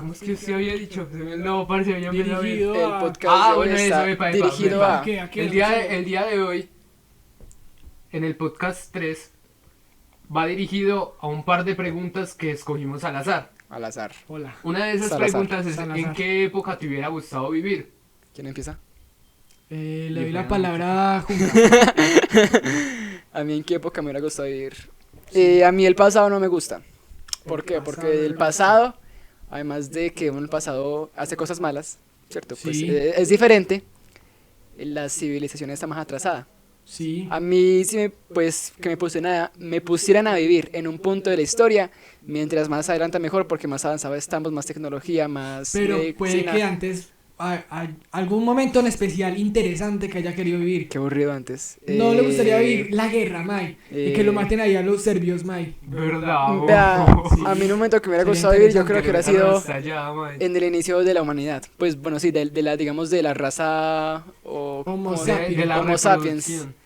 ¿Cómo es que usted había dicho? No, parce, había empezado bien. Dirigido El a... podcast de hoy Bueno, está eso, epa, dirigido epa. a... ¿A qué? El día de hoy, en el podcast 3, va dirigido a un par de preguntas que escogimos al azar. Al azar. Hola. Una de esas Salazar. preguntas es: Salazar. ¿en qué época te hubiera gustado vivir? ¿Quién empieza? Le doy Yo la creo palabra a Junta. A mí en qué época me hubiera gustado vivir. A mí el pasado no me gusta. ¿Por qué? Porque pasado el no pasado, además de que uno en el pasado hace cosas malas, ¿cierto? Pues Sí. es diferente. La civilización está más atrasada. Sí. A mí sí pues que me pusieran a vivir en un punto de la historia, mientras más adelante mejor, porque más avanzado estamos, más tecnología, más Pero puede medicina. que antes, algún momento en especial interesante que haya querido vivir. Qué aburrido antes. No le gustaría vivir la guerra, May. Y que lo maten ahí a los serbios, May. ¿Verdad? Vea, Sí. a mí en un momento que me hubiera Sería gustado vivir, yo interesante creo que hubiera Regresaron sido hasta allá, mae. en el inicio de la humanidad. Pues bueno, sí, de la, digamos, de la raza o Homo ¿cómo sapiens. De la Homo sapiens. reproducción.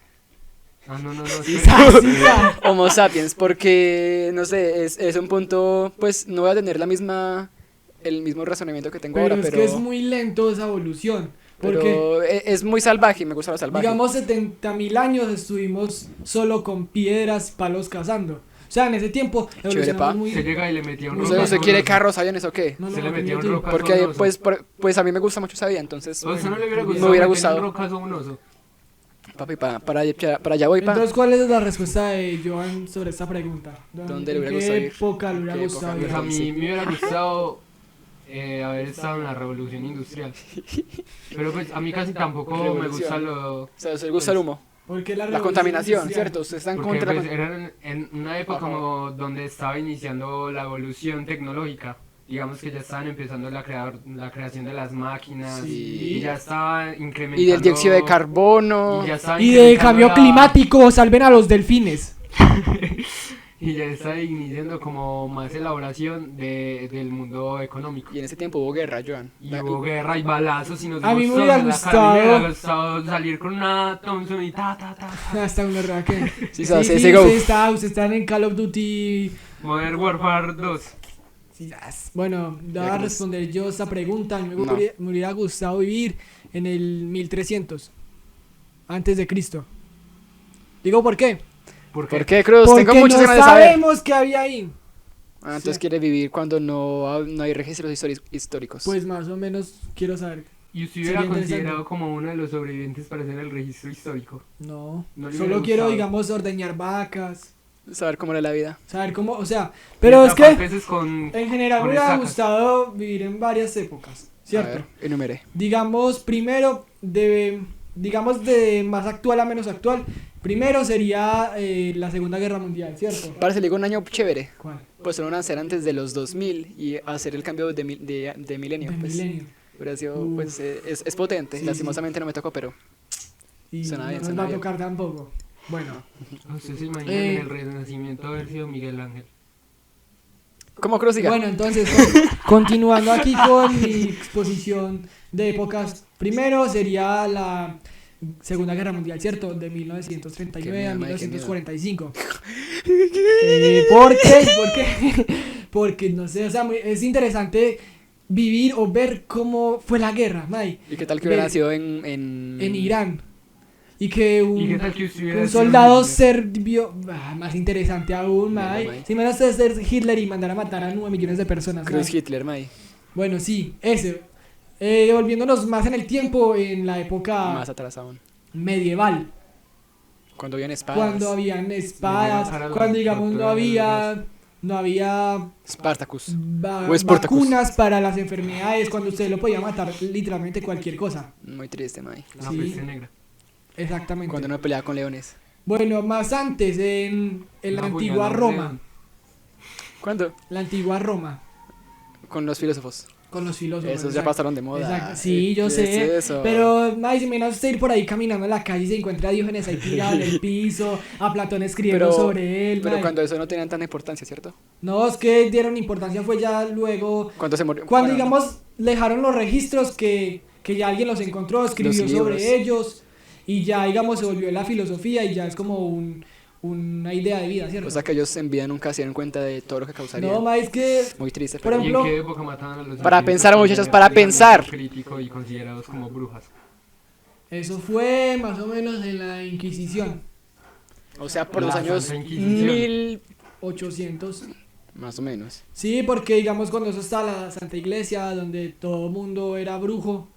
Ah, no, Sisa, sisa. Homo sapiens, porque no sé, es un punto, pues no voy a tener el mismo razonamiento que tengo Pero ahora, es pero que es muy lento esa evolución. Porque, pero es muy salvaje y me gusta lo salvaje. digamos, 70.000 años estuvimos solo con piedras, palos cazando. O sea, en ese tiempo Chévere, pa. evolucionamos muy... Se llega y le metía un No, ¿Usted, rocazo usted a un quiere oso. carros, aviones o qué? No, Se le no, metió un tú. rocazo. Porque a un oso. pues a mí me gusta mucho esa vida, entonces ¿A usted no le hubiera Me gustado? hubiera meterle gustado. un rocazo a un oso? papi, para allá voy, pa. Entonces, ¿cuál es la respuesta de Joan sobre esta pregunta? ¿Dónde le ¿En hubiera qué gustado vivir? época le ¿En hubiera qué gustado época? vivir? Pues a mí Sí. me hubiera gustado haber estado en la revolución industrial. Pero pues a mí casi tampoco me Revolución. gusta lo... O sea, ¿se le gusta el humo? Porque La contaminación, ¿cierto? Ustedes están Porque contra pues, la... era en una época Ajá. como donde estaba iniciando la evolución tecnológica. Digamos que ya estaban empezando la creación de las máquinas Sí. y ya estaba incrementando... Y del dióxido de carbono. y ya estaba Y de incrementando cambio climático, salven a los delfines. Y ya está iniciando como más elaboración del mundo económico. Y en ese tiempo hubo guerra, Joan. Y hubo guerra y balazos y nos A mí me dimos hubiera todos en la cara. A mí me gustado. hubiera gustado salir con una Thompson y ta. Hasta una verdad que... Sí, CSGO. Ustedes están en Call of Duty... Modern Warfare 2. Sí, bueno, voy a Ya que responder yo esta pregunta. A mí No. me hubiera gustado vivir en el 1300 antes de Cristo. Digo, ¿por qué? ¿Por ¿Por qué, Cruz? Porque Tengo muchas no ganas de saber. sabemos qué había ahí. Ah, entonces Sí. quiere vivir cuando no hay registros históricos. Pues más o menos quiero saber. ¿Y usted Sería hubiera interesante. considerado como uno de los sobrevivientes para hacer el registro histórico? No, No le solo hubiera quiero, gustado. digamos, ordeñar vacas. Saber cómo era la vida. Saber cómo, o sea, pero Y es atrapar que peces con... en general con me hubiera estacas. gustado vivir en varias épocas, A ¿cierto? ver, enumeré. Digamos, primero, digamos de más actual a menos actual, primero sería la Segunda Guerra Mundial, ¿cierto? Parece le digo un año chévere. ¿Cuál? Pues solo nacer antes de los 2000 y hacer el cambio de milenio. De Pues, milenio. hubiera sido, Uf. pues, es potente. Sí, Lastimosamente no me tocó, pero Y Suena bien, no nos suena va a bien. tocar tampoco. Bueno, ¿Usted se imagina Eh. en el Renacimiento haber sido Miguel Ángel? ¿cómo Cruz siga? bueno, entonces, continuando aquí con mi exposición de épocas, primero sería la Segunda Guerra Mundial, ¿cierto? De 1939 Qué a miedo, madre, qué 1945. ¿Por qué? ¿Por qué? Porque, no sé, o sea, es interesante vivir o ver cómo fue la guerra, May, ¿Y qué tal que hubiera Ve- nacido en en Irán. Y que ¿Y qué tal que usted hubiera un sido soldado Hitler? serbio, más interesante aún, Mira, May. May. Si me vas a ser Hitler y mandar a matar a 9 millones de personas. Cruz May. Hitler, May? Bueno, sí, ese. Volviéndonos más en el tiempo, en la época Más atrás aún. medieval, Cuando habían espadas. cuando habían espadas, Para la cuando digamos tortura de los no había Spartacus. O Spartacus. vacunas para las enfermedades, cuando usted lo podía matar literalmente cualquier cosa. Muy triste, May. La Sí. peste negra. Exactamente. Cuando no peleaba con leones. Bueno, más antes, en la Una antigua puñalada de Roma. león. ¿Cuándo? La antigua Roma, Con los filósofos. con los filósofos. Esos ya exacto. pasaron de moda. Exacto. Sí, yo ¿Qué sé. es eso? Pero, May, si menos usted ir por ahí caminando en la calle y se encuentra a Diógenes ahí tirado en el piso, a Platón escribiendo sobre él. Pero May. cuando eso no tenían tanta importancia, ¿cierto? No, es que dieron importancia fue ya luego. Cuando se murió. Cuando, bueno, digamos, dejaron los registros que ya alguien los encontró, escribió Los libros. sobre ellos y ya, digamos, se volvió la filosofía y ya es como una idea de vida, ¿cierto? O sea que ellos en vida nunca se dieron cuenta de todo lo que causaría. No, ma, es que Muy triste, Por pero... ¿Y en ejemplo, qué época mataban a los para científicos pensar, sin muchachos, tener para pensamiento pensar. crítico y considerados como brujas? eso fue más o menos en la Inquisición, O sea, por La los años Santa Inquisición. 1000... 800. Más o menos. Sí, porque digamos cuando eso está la Santa Iglesia, donde todo el mundo era brujo,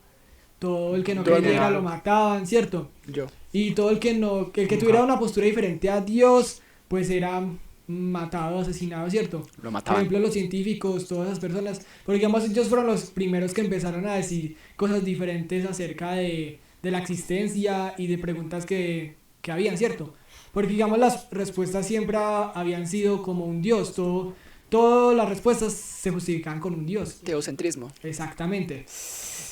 todo el que no ¿Dónde? creyera lo mataban, ¿cierto? Yo. Y todo el que no, el que tuviera una postura diferente a Dios, pues era matado, asesinado, ¿cierto? Lo Por mataban. ejemplo, los científicos, todas esas personas, porque digamos ellos fueron los primeros que empezaron a decir cosas diferentes acerca de la existencia y de preguntas que habían, ¿cierto? Porque digamos las respuestas siempre habían sido como un Dios, todas las respuestas se justificaban con un Dios. Teocentrismo. Exactamente.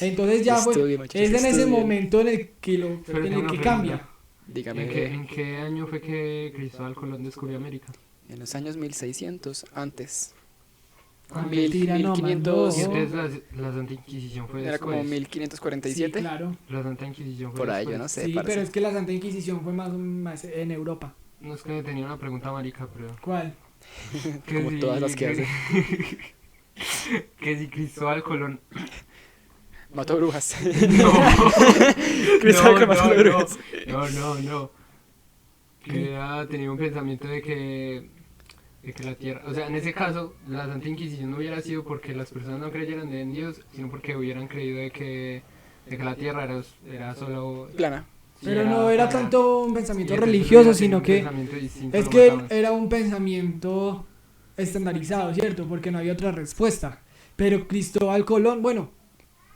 Entonces ya fue, Estudien, muchachos, es en ese estudien. momento en el que, Pero en tengo el una que pregunta. cambia. Dígame. ¿En qué año fue que Cristóbal Colón descubrió América? En los años 1600, antes. Ah, Mil- mentira, no, 1500. Y man, no. entonces la Santa Inquisición fue Era como después. 1547. Sí, claro. La Santa Inquisición fue Por ahí, yo después. no sé. Sí, parce. pero es que la Santa Inquisición fue más en Europa. No es que tenía una pregunta marica, pero... ¿Cuál? que Como todas las que hace. Que si Cristóbal Colón... Mató brujas. No, Cristóbal no, Colón mató no, brujas. no. Que ha tenido un pensamiento de que la tierra... O sea, en ese caso, la Santa Inquisición no hubiera sido porque las personas no creyeran en Dios, sino porque hubieran creído de que la tierra era solo... Plana. sí, Pero no era plana. tanto un Y pensamiento entonces religioso, hubiera sino tenido un que pensamiento distinto, es lo que mataban. era un pensamiento estandarizado, ¿cierto? Porque no había otra respuesta. Pero Cristóbal Colón, bueno,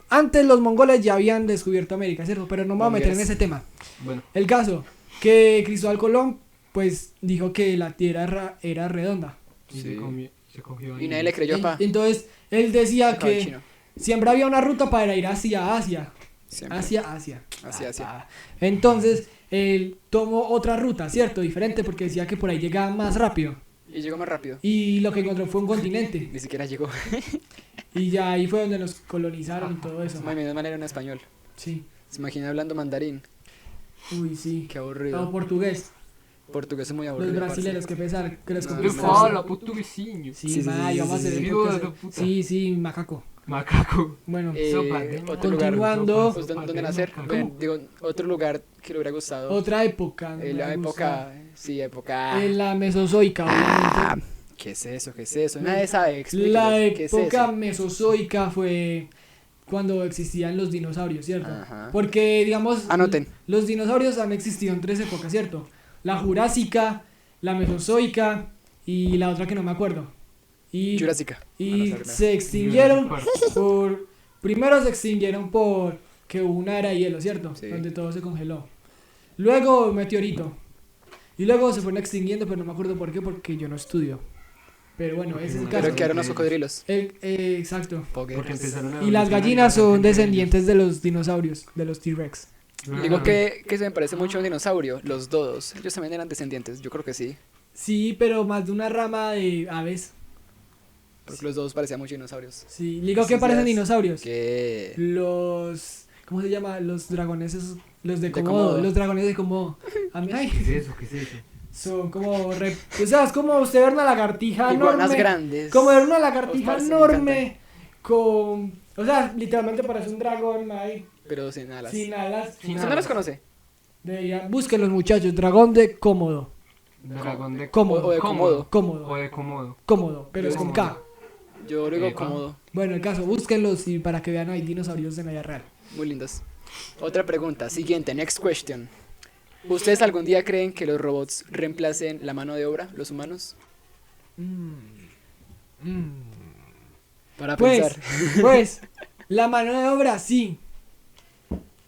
antes los mongoles ya habían descubierto América, ¿cierto? Pero no me voy a meter en ese tema. Bueno, El caso, que Cristóbal Colón, pues, dijo que la tierra era redonda. y Sí. se cogió Y nadie le creyó, pa. Entonces, él decía Acaba el que chino. siempre había una ruta para ir hacia Asia. Siempre. Asia. Hacia. Entonces, él tomó otra ruta, ¿cierto? Diferente porque decía que por ahí llegaba más rápido. Y llegó más rápido. Y lo que encontró fue un continente. Ni siquiera llegó. Y ya ahí fue donde nos colonizaron y todo eso. Muy menos manera en español. Sí. Se imagina hablando mandarín. Uy, sí. Qué O aburrido. portugués. Portugués es muy Los aburrido. brasileños, que pesar. Que les No, ¡Qué conquistamos. fala, puto vizinho! Sí, Sí, sí, ma, sí, y vamos a sí, hacer sí, el sí. podcast. Hijo de puta. Sí, macaco. Macaco. Bueno, Sopa de Otro lugar. Continuando. Pues, Sopa ¿dónde de nacer? macaco. Ven, digo, otro lugar que le hubiera gustado. otra época. no En me la gusta. época. Sí, época. En la Mesozoica, obviamente. ¿Qué es eso? ¿Qué es eso? Nadie sabe. Explíquenos, La ¿qué es época eso? mesozoica fue cuando existían los dinosaurios, ¿cierto? Ajá. Porque, digamos, Anoten. los dinosaurios han existido en 3 épocas, ¿cierto? La jurásica, la mesozoica y la otra que no me acuerdo. Y, Jurásica. y Ah, no sé, se extinguieron Jurassic por... Primero se extinguieron por que hubo una era de hielo, ¿cierto? Sí. Donde todo se congeló. Luego un meteorito. Y luego se fueron extinguiendo, pero no me acuerdo por qué, porque yo no estudio. Pero bueno, ese es el Pero caso. Pero quedaron los cocodrilos. Exacto. Porque empezaron a Y las evolucionar gallinas y la son gente de descendientes de los dinosaurios, de los T-Rex. ellos. Digo que se me parece mucho a un dinosaurio. Los dodos. Ellos también eran descendientes. Yo creo que sí. Sí, pero más de una rama de aves. Porque los dodos parecían muchos dinosaurios. Sí, digo Sí, que parecen sí, dinosaurios. Que. Los... ¿Cómo se llama? Los dragones, los de De Komodo. Komodo. Los dragones de Komodo. A mí, ay, ¿Qué es eso? ¿Qué es eso? son como... O sea, es como usted ver una lagartija Iguanas enorme. grandes. Como ver una lagartija parce, me enorme con... O sea, literalmente parece un dragón ahí, Pero sin alas. sin alas. Sin ¿Usted no los conoce? Busquen los muchachos, dragón de Cómodo. Dragón de Cómodo. O de Komodo. O Cómodo. de Komodo. Cómodo, pero es con K. Yo lo digo Epa. cómodo. Bueno, el caso, búsquenlos y para que vean hay dinosaurios en la vida real. Muy lindos. Otra pregunta. Siguiente. Next question. ¿Ustedes algún día creen que los robots reemplacen la mano de obra, los humanos? Para Pues, pensar. pues, la mano de obra sí.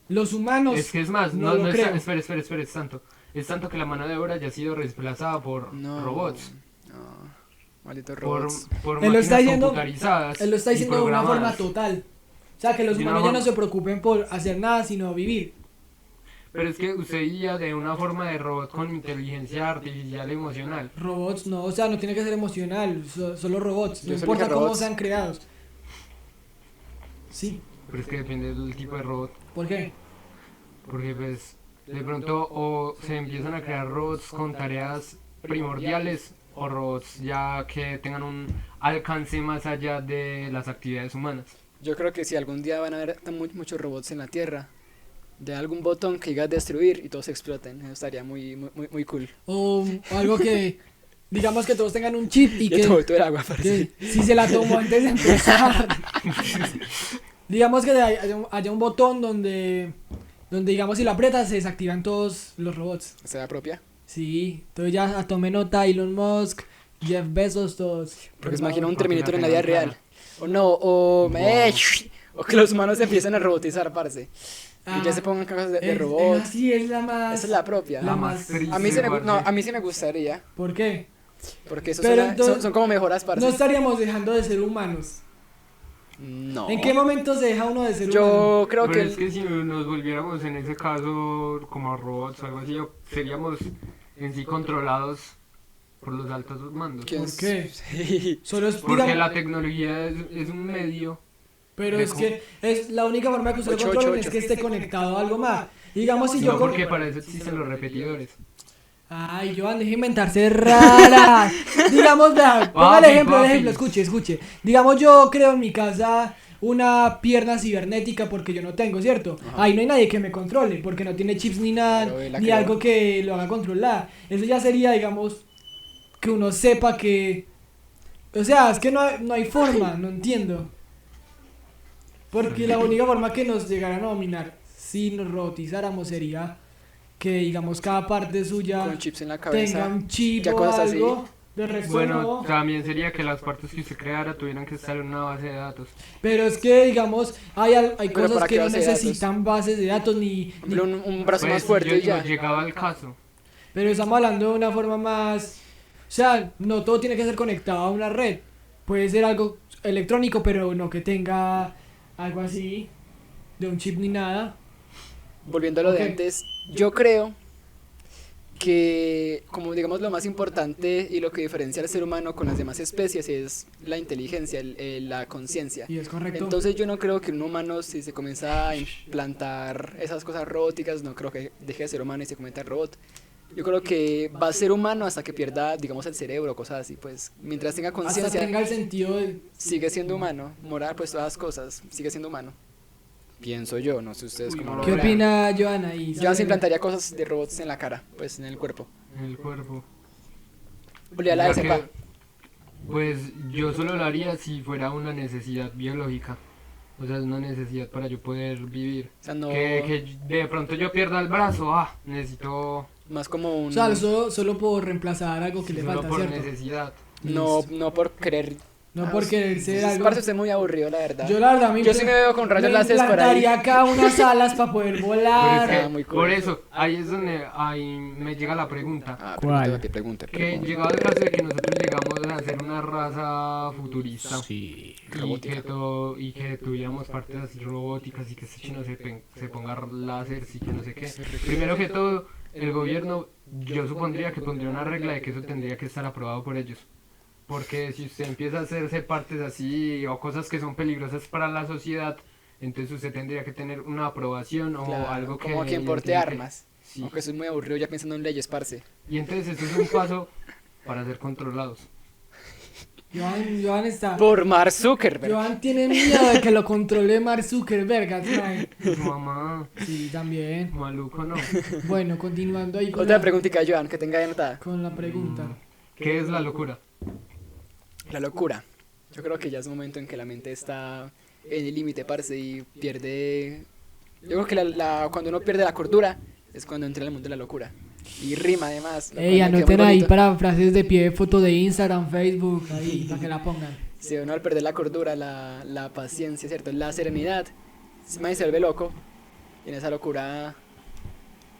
Los humanos Es que es más, no no, lo no creo. espera, es tanto. Es tanto que la mano de obra ya ha sido reemplazada por No. robots. No. Malditos Por, robots. por Él lo está máquinas diciendo- computarizadas. Él lo está y diciendo de una forma programadas. total. O sea, que los De una humanos ya no forma- se preocupen por hacer nada, sino vivir. Pero es que usted diría de una forma de robot con inteligencia artificial emocional. Robots no, o sea, no tiene que ser emocional, solo robots. No Yo solo importa dije cómo robots. sean creados. Sí, Pero es que depende del tipo de robot. ¿por qué? Porque pues de pronto o se empiezan a crear robots con tareas primordiales o robots ya que tengan un alcance más allá de las actividades humanas. Yo creo que si algún día van a haber muchos robots en la Tierra, de algún botón que diga destruir y todos exploten, eso estaría muy cool. O algo que, digamos que todos tengan un chip y Ya tomó todo el agua, parce. que si se la tomó antes de empezar. Digamos que haya un botón donde digamos si lo aprietas se desactivan todos los robots. ¿Se da propia? Sí, entonces ya tomé nota, Elon Musk, Jeff Bezos, todos. Porque se imagina un Porque Terminator la en la vida tengan real. O no, o que los humanos se empiecen a robotizar, parce. Y ya se pongan cosas de robots. Sí, es la más... Esa es la propia. La La más más- triste, A mí, parce. a mí sí me gustaría. ¿Por qué? Porque eso Pero entonces- son como mejoras, parce. No estaríamos dejando de ser humanos. No. ¿En qué momento se deja uno de ser humano? Yo creo Pero que... es que si nos volviéramos en ese caso como robots o algo así, seríamos en sí controlados por los altos mandos. ¿Quién ¿Por qué? Sí. Solo es, Porque digamos, la tecnología es un medio. pero de es que es la única forma que usted lo Ocho, controla ocho, es ocho. que esté conectado a algo más. Digamos si yo... No, porque para eso existen los repetidores. Ay, Joan, deje de inventarse rara. Digamos, vea, ponga el Papi, ejemplo, papi. escuche. Digamos, yo creo en mi casa una pierna cibernética porque yo no tengo, ¿cierto? Ajá. Ahí no hay nadie que me controle porque no tiene chips ni nada, Claro, él la ni creó. algo que lo haga controlar. Eso ya sería, digamos, que uno sepa que... O sea, es que no hay forma, no entiendo. Porque la única forma que nos llegaran a dominar si nos robotizáramos sería que, digamos, cada parte suya Con chips en la cabeza. tenga un chip ya o cosas así. algo. De resto Bueno, no. también sería que las partes que usted creara tuvieran que estar en una base de datos. Pero es que, digamos, hay Pero cosas ¿para que qué no base de datos? necesitan bases de datos ni... Por ejemplo, un brazo Pues, más fuerte yo y digo, ya. llegaba al caso. Pero estamos hablando de una forma más... O sea, no todo tiene que ser conectado a una red. Puede ser algo electrónico, pero no que tenga algo así, de un chip ni nada. Volviendo a lo de Ok. antes, yo creo que, como digamos, lo más importante y lo que diferencia al ser humano con las demás especies es la inteligencia, la conciencia. Y es correcto. Entonces yo no creo que un humano, si se comienza a implantar esas cosas robóticas, no creo que deje de ser humano y se convierta en robot. Yo creo que va a ser humano hasta que pierda, digamos, el cerebro, cosas así. Pues mientras tenga Hasta conciencia, tenga el sentido de... sigue siendo humano. Moral, pues todas las cosas, sigue siendo humano. Pienso yo, no sé ustedes Uy, cómo no. lo ¿Qué vean. opina Joana? Y Yo se implantaría cosas de robots en la cara, pues en el cuerpo. En el cuerpo. Olía la Ya de que, cepa. pues yo solo lo haría si fuera una necesidad biológica. O sea, es una necesidad para yo poder vivir. O sea, no, Que de pronto yo pierda el brazo, necesito más como un... O sea, solo por reemplazar algo que le solo falta, por ¿cierto? necesidad. no por querer... No por querer ser algo... Parce, usted es muy aburrido, la verdad. Yo la verdad, a mí Yo sí me veo con rayos láser por ahí. implantaría acá unas alas para poder Pero volar. es que, Ah, muy cool. por eso, ahí es donde ahí me llega la pregunta. Ah, ¿Cuál? pregunte. Que llegado el caso de que nosotros llegamos a ser una raza futurista Sí. y que tuviéramos partes así robóticas y que ese chino se ponga láser y que no sé qué. Primero que todo, el gobierno, yo supondría que pondría una regla de que eso tendría que estar aprobado por ellos. Porque si usted empieza a hacerse partes así o cosas que son peligrosas para la sociedad, entonces usted tendría que tener una aprobación o Claro, algo que... como quien porte identifique. armas. Sí. Aunque soy muy aburrido ya pensando en leyes, parce. Y entonces eso es un paso para ser controlados. Joan está... Por Mark Zuckerberg. Joan tiene miedo de que lo controle Mark Zuckerberg. ¿Sabe? Su mamá, Sí, también. maluco no. Bueno, continuando ahí con, Otra la, preguntita, Joan, que tenga ahí anotada. con la pregunta. ¿Qué es la locura? La locura. Yo creo que ya es un momento en que la mente está en el límite, parce, y pierde... Yo creo que cuando uno pierde la cordura es cuando entra en el mundo de la locura. Y rima además. lo Ey, cual me queda muy anoten ahí bonito. para frases de pie, foto de Instagram, Facebook, ahí, para que la pongan. Si uno al perder la cordura, la paciencia, ¿cierto? La serenidad, se vuelve loco. Y en esa locura,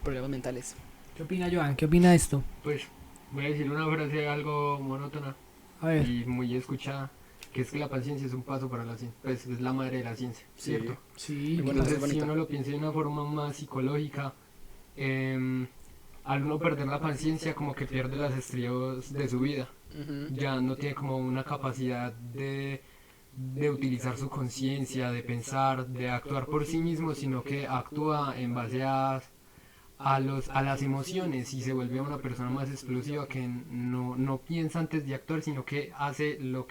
problemas mentales. ¿Qué opina Joan? ¿Qué opina de esto? Pues voy a decir una frase algo monótona A ver. y muy escuchada, que es que la paciencia es un paso para la ciencia, pues es la madre de la ciencia, Sí. ¿cierto? Sí, Muy bueno. Entonces, es bonito. si uno lo piensa de una forma más psicológica, al uno perder la paciencia, como que pierde las estrellas de su vida. Ujú. Ya no tiene como una capacidad de utilizar su conciencia, de pensar, de actuar por sí mismo, sino que actúa en base a las emociones y se vuelve una persona más explosiva que no piensa antes de actuar, sino que hace lo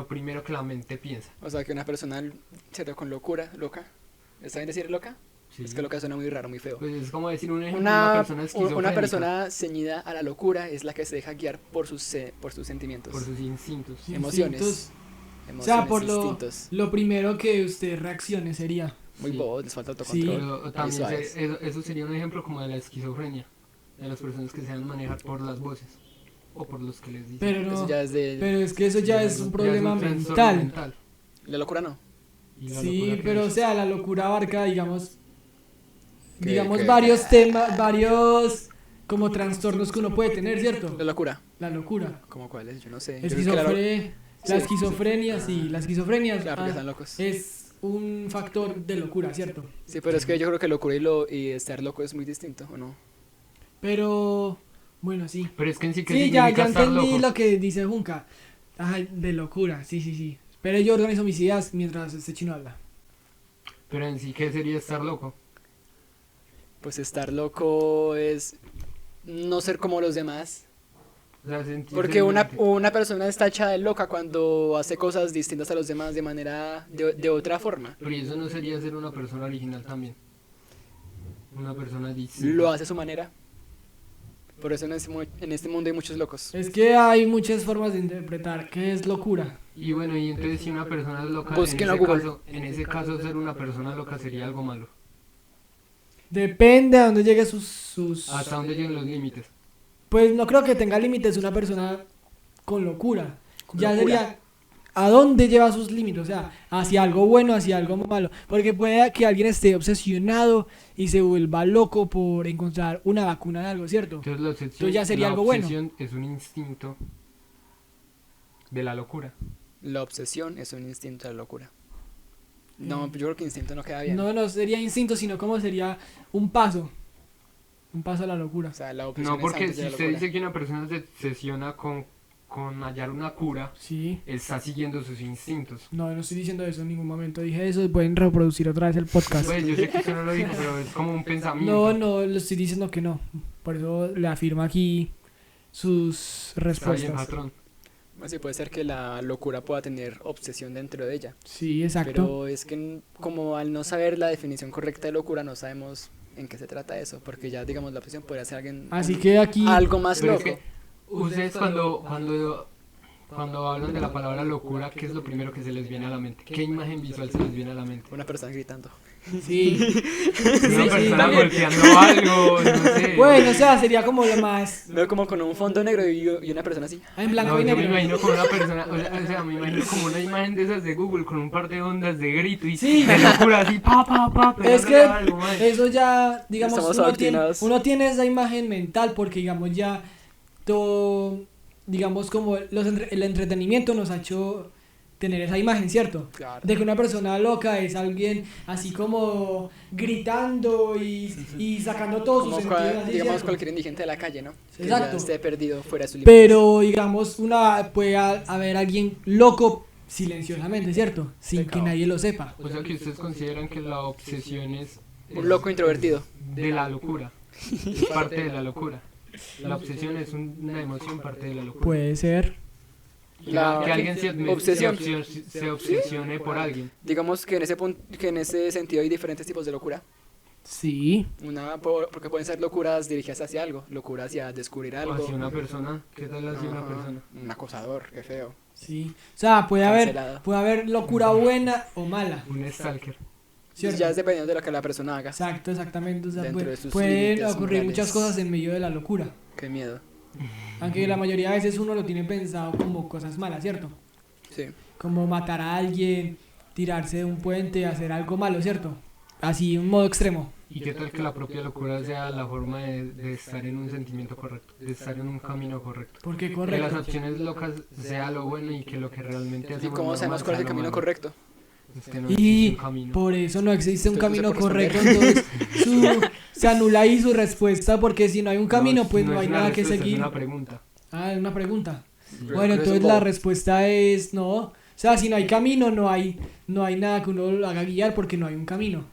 primero que la mente piensa. O sea, que una persona, ¿cierto? Con locura, loca. ¿Está bien decir loca? Sí. Es que loca suena muy raro, muy feo. Pues es como decir un ejemplo, una persona esquizofrénica. Una persona ceñida a la locura es la que se deja guiar por sus sentimientos. Por sus instintos. Emociones. O sea, por instintos. lo primero que usted reaccione sería. Muy Sí. bobos, les falta Sí. autocontrol. Pero también suaves. eso sería un ejemplo como de la esquizofrenia, de las personas que se dejan manejar por las voces o por los que les dicen. Pero no. Eso ya es de... Pero es que eso ya es un problema trastorno mental. La locura no. Y la Sí, locura que pero o es. sea, la locura abarca, digamos, ¿Qué? varios temas, varios como trastornos que uno puede tener, ¿cierto? La locura. La locura. ¿Cómo cuáles? Yo no sé. Yo creo que La esquizofrenia, sí, la esquizofrenia Claro, porque están locos. es un factor de locura, ¿cierto? Sí, pero es que yo creo que locura y estar loco es muy distinto, ¿o no? Pero, bueno, sí. Pero es que en sí que Sí, ya significa estar entendí loco. lo que dice Junca. Ay, de locura, sí. Pero yo organizo mis ideas mientras este chino habla. Pero en sí, ¿qué sería estar loco? Pues estar loco es no ser como los demás. O sea, sentirse Porque diferente. una persona está hecha de loca cuando hace cosas distintas a los demás de otra forma. Pero eso no sería ser una persona original también. Una persona distinta. Lo hace a su manera. Por eso en este mundo hay muchos locos. Es que hay muchas formas de interpretar qué es locura. Y bueno, y entonces si una persona es loca, Búsquenlo a Google. en ese caso ser una persona loca sería algo malo. Depende a dónde llegue sus... Hasta dónde llegan los límites. Pues no creo que tenga límites una persona con locura. Con Ya locura. sería a dónde lleva sus límites, o sea, hacia algo bueno, hacia algo malo. Porque puede que alguien esté obsesionado y se vuelva loco por encontrar una vacuna de algo, ¿cierto? Entonces la obsesión, Entonces ya sería la algo bueno. obsesión es un instinto de la locura. La obsesión es un instinto de la locura. No, yo creo que instinto no queda bien. No sería instinto, sino como sería un paso. Un paso a la locura. O sea, la obsesión No, porque es antes de si la usted locura. dice que una persona se obsesiona con hallar una cura, Sí. está siguiendo sus instintos. No estoy diciendo eso en ningún momento. Dije eso, pueden reproducir otra vez el podcast. Pues yo sé que usted no lo dijo, pero es como un pensamiento. No, le estoy diciendo que no. Por eso le afirmo aquí sus Está bien, respuestas. patrón. Sí, puede ser que la locura pueda tener obsesión dentro de ella. Sí, exacto. Pero es que como al no saber la definición correcta de locura, no sabemos en qué se trata eso. Porque ya, digamos, la obsesión podría ser alguien... Así que aquí... algo más Pero es loco. que ustedes cuando hablan de la palabra locura, ¿qué es lo primero que se les viene a la mente? ¿Qué imagen visual se les viene a la mente? Una persona gritando. Sí. Una persona también. golpeando algo, no sé. Bueno, o sea, sería como lo más... Veo como con un fondo negro y una persona así. En blanco No, y yo me negro. imagino como una persona, o sea, me imagino como una imagen de esas de Google con un par de ondas de grito y Sí. de locura así, pa, Es que pegándole algo, mae. eso ya, digamos, Estamos uno adoctrinados. tiene esa imagen mental porque, digamos, ya todo, digamos, como el entretenimiento nos ha hecho tener esa imagen, ¿cierto? Claro. De que una persona loca es alguien así como gritando y sacando todos sus Como sentidos así, digamos ¿cierto? cualquier indigente de la calle, ¿no? Que Exacto. ya esté perdido fuera de su límite. Pero, digamos, puede haber alguien loco silenciosamente, ¿cierto? Sin que Pecado. nadie lo sepa. O sea que ustedes consideran que la obsesión es Un loco introvertido. de la locura, es parte de la locura. La obsesión es una emoción parte de la locura. Puede ser. Que alguien obsesión. se obsesione por alguien. Digamos que en ese sentido hay diferentes tipos de locura. Sí. Porque pueden ser locuras dirigidas hacia algo, locura hacia descubrir O algo. hacia una persona, ¿qué tal hacia una Ajá, persona? un acosador, qué feo. Sí. O sea, Cancelado. puede haber locura buena o mala. Un stalker. ¿Cierto? Ya es dependiendo de lo que la persona haga. Exacto, exactamente. O sea, Dentro de sus pueden límites ocurrir morales. muchas cosas en medio de la locura. Qué miedo. Aunque la mayoría de veces uno lo tiene pensado como cosas malas, ¿cierto? Sí. Como matar a alguien, tirarse de un puente, hacer algo malo, ¿cierto? Así, un modo extremo. ¿Y qué tal que la propia locura sea la forma de estar en un sentimiento correcto, de estar en un camino correcto? Porque Que las correcto. opciones locas sea lo bueno y que lo que realmente ¿Y hacemos cómo sabemos normal cuál es sea el lo camino malo. correcto? Es que no Y existe un camino. por eso no existe un Usted camino no se puede correcto, entonces se anula ahí su respuesta porque si no hay un camino, pues no hay es una nada que respuesta, seguir. Es una pregunta. Ah, es una pregunta. Sí. Pero Bueno, es entonces un la bobo. respuesta es no. O sea, si no hay camino, no hay nada que uno lo haga guiar porque no hay un camino.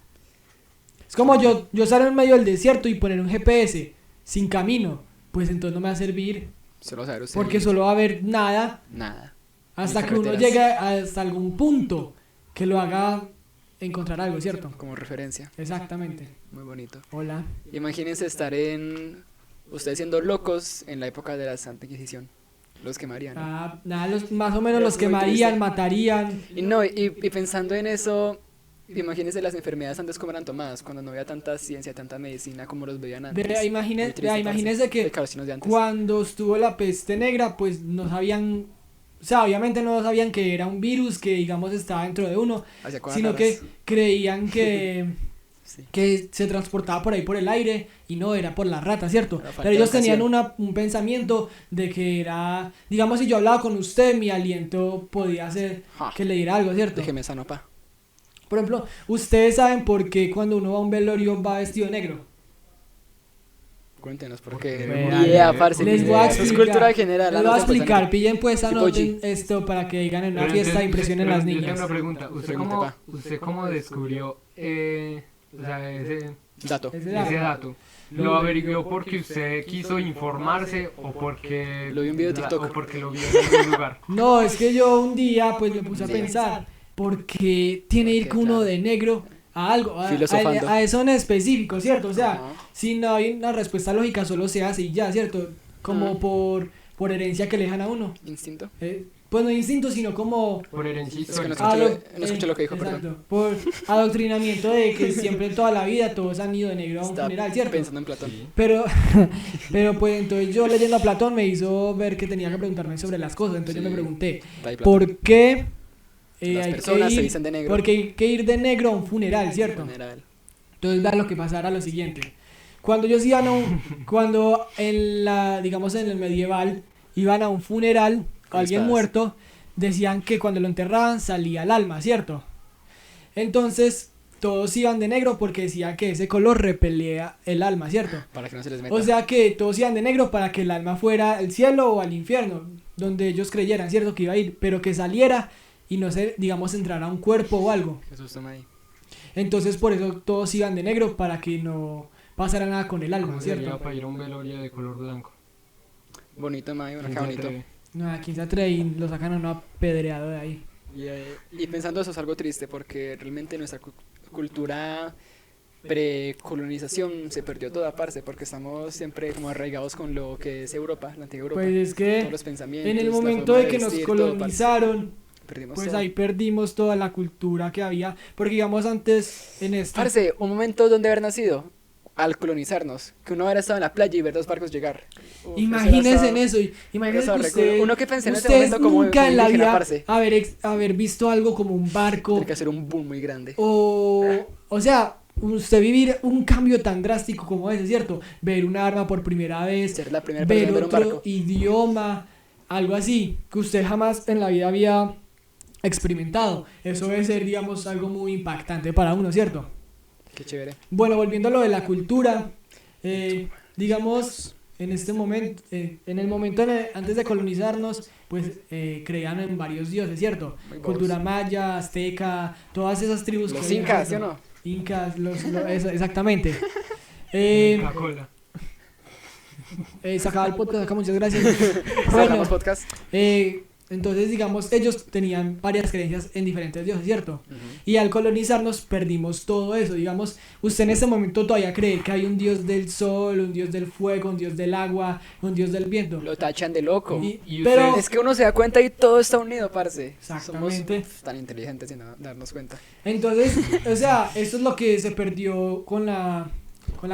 Es como yo estar en medio del desierto y poner un GPS sin camino, pues entonces no me va a servir, Solo saber usted. porque solo va a haber nada Nada. hasta Ni que uno carreteras. llegue hasta algún punto que lo haga encontrar algo, ¿cierto? Como referencia. Exactamente. Muy bonito. Hola. Imagínense estar ustedes siendo locos en la época de la Santa Inquisición. Los quemarían. ¿no? Nada, más o menos Es los muy quemarían, triste. matarían. Y no, y pensando en eso, imagínense las enfermedades antes como eran tomadas, cuando no había tanta ciencia, tanta medicina como los veían antes. Vea, Muy imagínese, triste, imagínese parce. que De caros chinos de antes. cuando estuvo la peste negra, pues no sabían, o sea, obviamente no sabían que era un virus que, digamos, estaba dentro de uno, Hacía cosas sino que raras. creían que, Sí. que se transportaba por ahí por el aire y no, era por la rata, ¿cierto? Era falta Pero ellos de tenían educación. un pensamiento de que era, digamos, si yo hablaba con usted, mi aliento podía hacer Ja. que le diera algo, ¿cierto? Déjeme sano, pa. Por ejemplo, ustedes saben por qué cuando uno va a un velorio va vestido de negro. Cuéntenos, Porque porque... Vea, Yeah, parce, Les ni voy a idea. Eso explicar. es cultura general. Les voy a explicar, pillen pues, Tipo anoten esto para que digan en una Pero fiesta entonces, impresionen pero las yo tengo niñas. una pregunta. Pregunte, pa. ¿Usted cómo descubrió o sea, Dato. Ese ese dato. dato? ¿Lo averiguó porque usted quiso informarse o porque Lo vi en un video de TikTok. o porque lo vio en algún lugar? No, es que yo un día pues me puse a pensar, ¿por qué tiene ir Porque, uno claro. de negro a algo? Filosofando. A eso en específico, ¿cierto? O sea, Ajá. si no hay una respuesta lógica, solo se hace y ya, ¿cierto? Como Ajá. por herencia que le dejan a uno. Instinto. Pues no instinto, sino como Por herencia Es que no histórica. escuché lo que dijo, exacto, perdón. por adoctrinamiento de que siempre en toda la vida todos han ido de negro a un Estaba funeral, ¿cierto? pensando en Platón. Sí. Pero pues entonces yo leyendo a Platón me hizo ver que tenía que preguntarme sobre las cosas, entonces yo me pregunté, Está ahí Platón. ¿por qué Las hay personas que se ir, visten de negro. porque hay que ir de negro a un funeral, ¿cierto? General. Entonces vean lo que pasará lo siguiente. Cuando ellos iban a cuando digamos en el medieval iban a un funeral o Con alguien espadas. muerto, decían que cuando lo enterraban salía el alma, ¿cierto? Entonces todos iban de negro porque decían que ese color repelía el alma, ¿cierto? Para que no se les meta. O sea que todos iban de negro para que el alma fuera al cielo o al infierno, donde ellos creyeran, ¿cierto? Que iba a ir, pero que saliera y no se, digamos, entrara a un cuerpo o algo. Jesús, toma ahí. Entonces por eso todos iban de negro para que no pasara nada con el alma, ¿Cómo sería ¿cierto? para ir a un velorio de color blanco? Bonito, mae. Bueno, ¿Quién qué se bonito. atreve? No, aquí se atreve y lo sacan a uno apedreado de ahí. Y pensando eso es algo triste porque realmente nuestra cultura precolonización se perdió toda parte porque estamos siempre como arraigados con lo que es Europa, la antigua Europa. Pues es Todos que los pensamientos, en el la momento forma de que nos vestir, todo, parce. colonizaron, Perdimos pues todo. ahí perdimos toda la cultura que había. Porque digamos antes en esto... Parce, un momento donde haber nacido al colonizarnos, que uno hubiera estado en la playa y ver dos barcos llegar. Uf, Imagínense en eso. eso, imagínense eso que recuerdo. usted, Uno que pensé en ese ustedes momento como- nunca como en la indígena, vida parce. haber visto algo como un barco Tiene que hacer un boom muy grande. o sea, usted vivir un cambio tan drástico como ese, ¿cierto? Ver un arma por primera vez, Ser la primera ver persona en ver un otro barco. idioma, algo así, que usted jamás en la vida había experimentado. Eso debe ser, digamos, algo muy impactante para uno, ¿cierto? Qué chévere. Bueno, volviendo a lo de la cultura, digamos, en este momento, en el momento antes de colonizarnos, pues creían en varios dioses, ¿cierto? Muy bobos. Cultura maya, azteca, todas esas tribus. Los que había, incas, ¿sí o ¿cierto? no? Incas, exactamente. Eh, Coca-Cola. Se acaba el podcast acá, muchas gracias. Bueno, Cerramos podcast. entonces, digamos, ellos tenían varias creencias en diferentes dioses, ¿cierto? Y al colonizarnos perdimos todo eso. Digamos, usted en este momento todavía cree que hay un dios del sol, un dios del fuego, un dios del agua, un dios del viento. Lo tachan de loco. Y Pero ustedes- Es que uno se da cuenta y todo está unido, parce. Exactamente. Somos tan inteligentes sin darnos cuenta. entonces, o sea, eso es lo que se perdió con la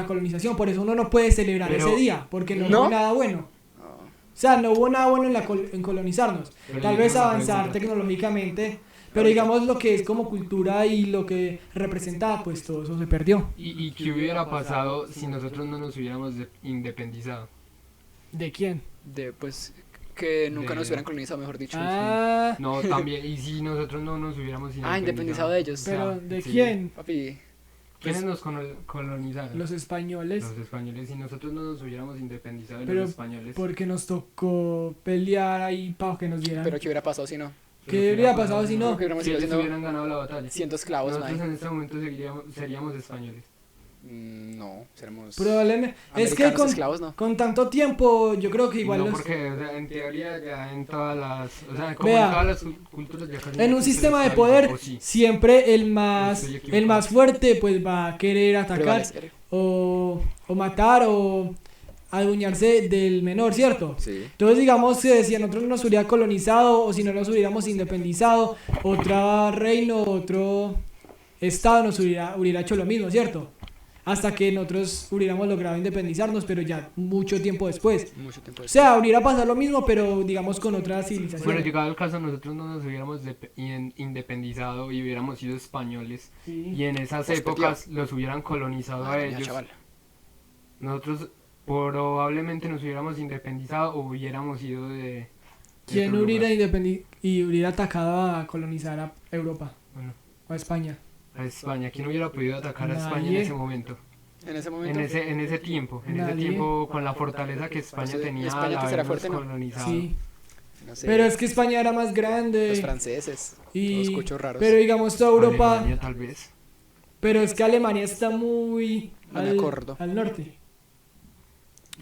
colonización. Por eso uno no puede celebrar Pero- ese día, porque no ¿No? hubo nada bueno. No. O sea, no hubo nada bueno en colonizarnos. Pero Tal yo vez tengo una avanzar pregunta. tecnológicamente, pero digamos lo que es como cultura y lo que representaba, pues todo eso se perdió. ¿Y qué hubiera pasado si nosotros no nos hubiéramos independizado? ¿De quién? Pues que nunca De- nos hubieran colonizado, mejor dicho. Ah, No, también. ¿Y si nosotros no nos hubiéramos Independizado de ellos. pero O sea, ¿de sí. quién? Papi, ¿Quiénes nos colonizaron? Los españoles. Los españoles. Si nosotros no nos hubiéramos independizado de Pero, los españoles. Porque nos tocó pelear ahí para que nos dieran. pero ¿qué hubiera pasado si no? ¿Qué habría pasado si no? Creo que hubiéramos Si seguido ellos siendo hubieran ganado la batalla. 100 esclavos, Nosotros mae. en este momento seríamos españoles. No, seremos Probablemente. Es que americanos esclavos, no. con tanto tiempo, yo creo que igual no, los... porque o sea, en teoría ya en todas las, o sea, como Vea, en todas las culturas ya casi En no un existe sistema de el esclavismo, poder, o sí. siempre Estoy el equivocado. más fuerte pues va a querer atacar Prevalecer. o matar o adueñarse del menor, ¿cierto? Sí. Entonces digamos que si a nosotros nos hubiera colonizado o si no nos hubiéramos independizado, otro reino, otro estado nos hubiera hecho lo mismo, ¿cierto? Hasta que nosotros hubiéramos logrado independizarnos, pero ya mucho tiempo después. Mucho tiempo O después. sea, hubiera pasado lo mismo, pero digamos con otra Bueno, civilización. llegado el caso, nosotros no nos hubiéramos independizado y hubiéramos sido españoles. Y en esas Hostia, épocas los hubieran colonizado a Madre mía, ellos. chaval. Nosotros probablemente nos hubiéramos independizado o hubiéramos ido de ¿Quién otro hubiera lugar. y hubiera atacado a colonizar a Europa Bueno, o a España? a España. ¿Quién hubiera podido atacar a España en Nadie. ese momento? En ese momento. En ese tiempo, Nadie. con la fortaleza que España Pues, tenía España al antes era habernos fuerte, ¿no? colonizado. Sí, No sé. pero es que España era más grande Los franceses. Todos y cuchos raros. pero digamos toda Europa, Alemania, tal vez. pero es que Alemania está muy No me acuerdo. al norte.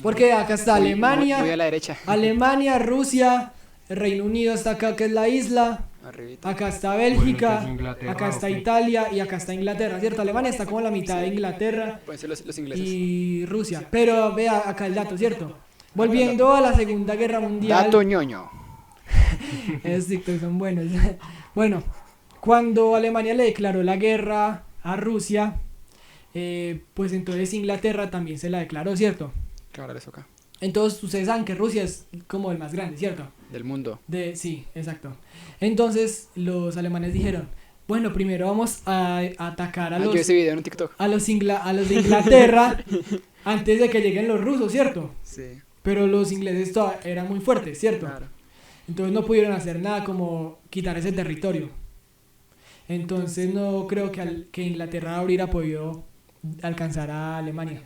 Porque acá está Muy Alemania, a la derecha. Alemania, Rusia, el Reino Unido está acá que es la isla, Arribita. acá está Bélgica, entonces Inglaterra, acá está ok. Italia y acá está Inglaterra, ¿cierto? Alemania está como a la mitad de Inglaterra Pueden ser los ingleses. y Rusia. Pero vea acá el dato, ¿cierto? Volviendo a la Segunda Guerra Mundial. Dato ñoño. Esos dictos son buenos. Bueno, cuando Alemania le declaró la guerra a Rusia, pues entonces Inglaterra también se la declaró, ¿cierto? Claro, les toca. Entonces ustedes saben que Rusia es como el más grande, ¿cierto? Del mundo. Sí, exacto. Entonces los alemanes dijeron, bueno, primero vamos a atacar a Yo vi los, ese video en un TikTok. a los de Inglaterra antes de que lleguen los rusos, ¿cierto? Sí. Pero los ingleses todavía eran muy fuertes, ¿cierto? Claro. Entonces no pudieron hacer nada como quitar ese territorio. Entonces no creo que Inglaterra hubiera podido alcanzar a Alemania.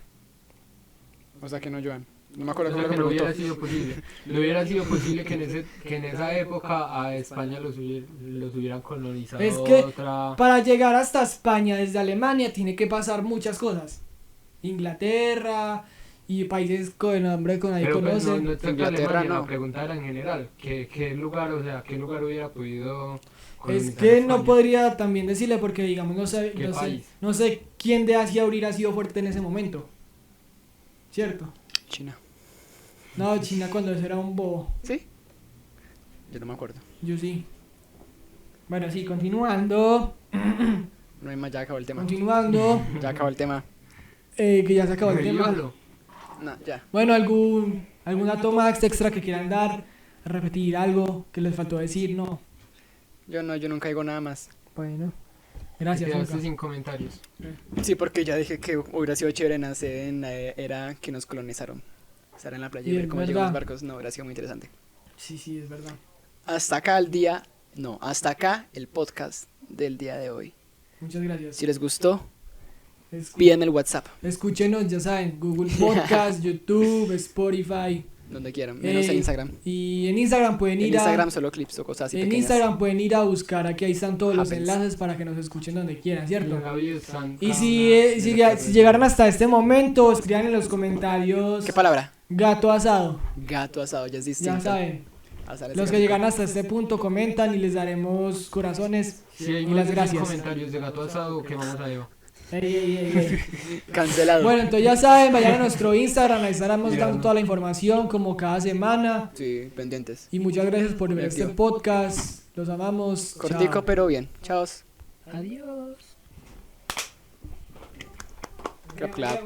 O sea que no, Joan. No me acuerdo O cómo sea, lo que no hubiera preguntó. sido posible. No hubiera sido posible que en esa época a España los hubieran colonizado Es que otra... para llegar hasta España desde Alemania tiene que pasar muchas cosas. Inglaterra y países con el nombre que nadie Pero pues, conoce. no tanto Inglaterra, Alemania, no. la pregunta era en general. ¿Qué lugar, o sea, qué lugar hubiera podido Es colonizar que no España? podría también decirle porque digamos ¿Qué país? no sé quién de Asia hubiera sido fuerte en ese momento. ¿Cierto? China. No, China cuando eso era un bobo. ¿Sí? Yo no me acuerdo. Yo sí. Bueno, sí, continuando. No hay más, ya acabó el tema. Continuando. Ya acabó el tema. Que ya se acabó el tema. Revíalo. No, ya. Bueno, algún dato más extra que quieran dar, repetir algo que les faltó decir, no. Yo nunca digo nada más. Bueno, gracias. Quedaste Olga. sin comentarios. Sí, porque ya dije que hubiera sido chévere nacer en la era que nos colonizaron. Estar en la playa y Y ver es cómo llegan los verdad. barcos, no, hubiera sido muy interesante. Sí, es verdad. Hasta acá el podcast del día de hoy. Muchas gracias. Si les gustó, Escu- pídanme el WhatsApp, Escúchenos, ya saben, Google Podcast, YouTube, Spotify. donde quieran, menos en Instagram. Y en Instagram pueden En ir Instagram solo clips o cosas así en pequeñas. Instagram pueden ir a buscar, aquí ahí están todos los Happens. enlaces para que nos escuchen donde quieran, ¿cierto? Y si si llegaron hasta este momento, escriban en los comentarios ¿Qué palabra? gato asado, Gato asado, ya es distinto. ya saben. Asar es Los que gato. llegan hasta este punto comentan y les daremos corazones Si hay y más las de 100 gracias. comentarios de gato asado, quemamos a Eva. Ey. Cancelado. Bueno, entonces ya saben, vayan a nuestro Instagram, ahí estaremos Mira, dando no. toda la información como cada semana. Sí, pendientes. Y muchas gracias por ver Bien, este tío. podcast. Los amamos. Cortico, Chao. pero bien. Chao. Adiós. Clap, clap.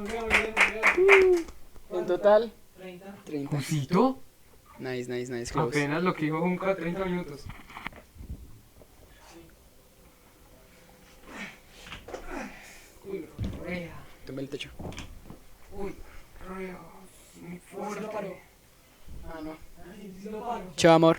En total, 30. ¿Cosito? Nice, close. Apenas lo que dijo Junca, 30 minutos. Uy, rea. Tumbe el techo. Uy, rea. Muy fuerte. Ah, no. Chao, amor.